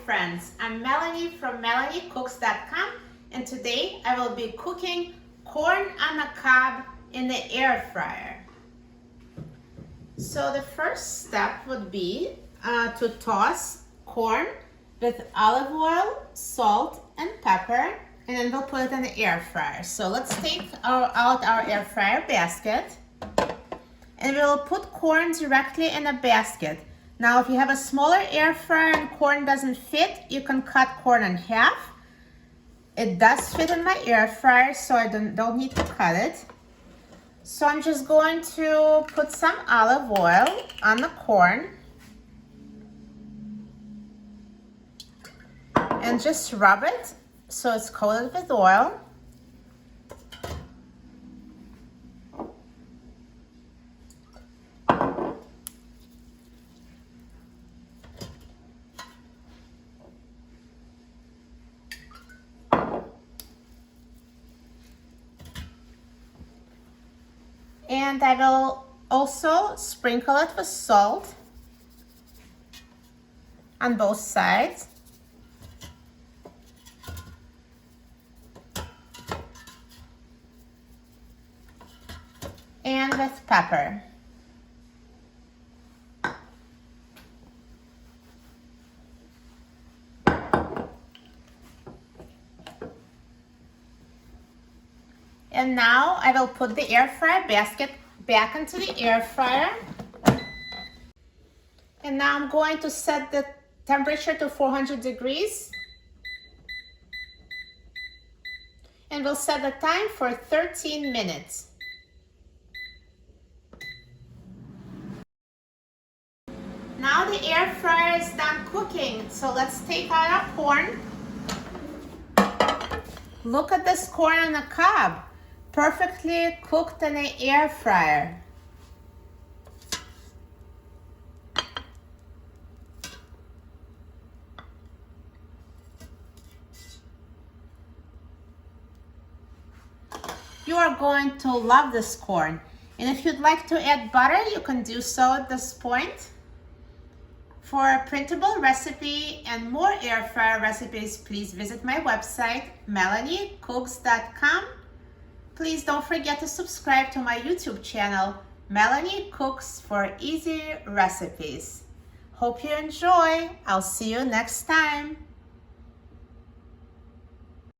friends, I'm Melanie from melaniecooks.com, and today I will be cooking corn on the cob in the air fryer. So the first step would be to toss corn with olive oil, salt, and pepper, and then we'll put it in the air fryer. So let's take out our air fryer basket, and we'll put corn directly in a basket. Now, if you have a smaller air fryer and corn doesn't fit, you can cut corn in half. It does fit in my air fryer, so I don't need to cut it. So I'm just going to put some olive oil on the corn and just rub it so it's coated with oil. And I will also sprinkle it with salt on both sides. And with pepper. And now I will put the air fryer basket back into the air fryer. And now I'm going to set the temperature to 400 degrees. And we'll set the time for 13 minutes. Now the air fryer is done cooking, so let's take out our corn. Look at this corn on the cob, perfectly cooked in the air fryer. You are going to love this corn, and if you'd like to add butter, you can do so at this point. For a printable recipe and more air fryer recipes, please visit my website, melaniecooks.com. Please don't forget to subscribe to my YouTube channel, Melanie Cooks for Easy Recipes. Hope you enjoy. I'll see you next time.